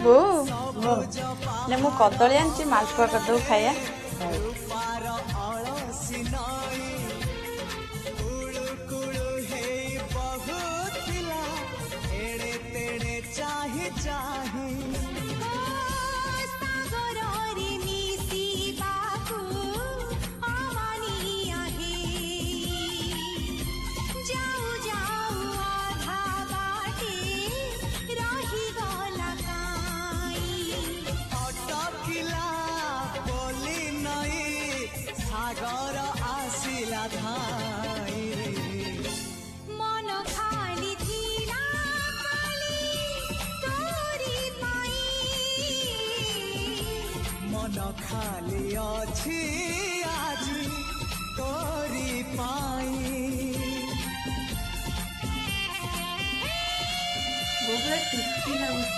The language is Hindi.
बो ने मु कदली आनी मालपुआ करदे खाया सागर आसिला धाई मन खाली थिला खाली तोरी पाई मन खाली अछि आज तोरी पाई बहुत टेस्टी लगे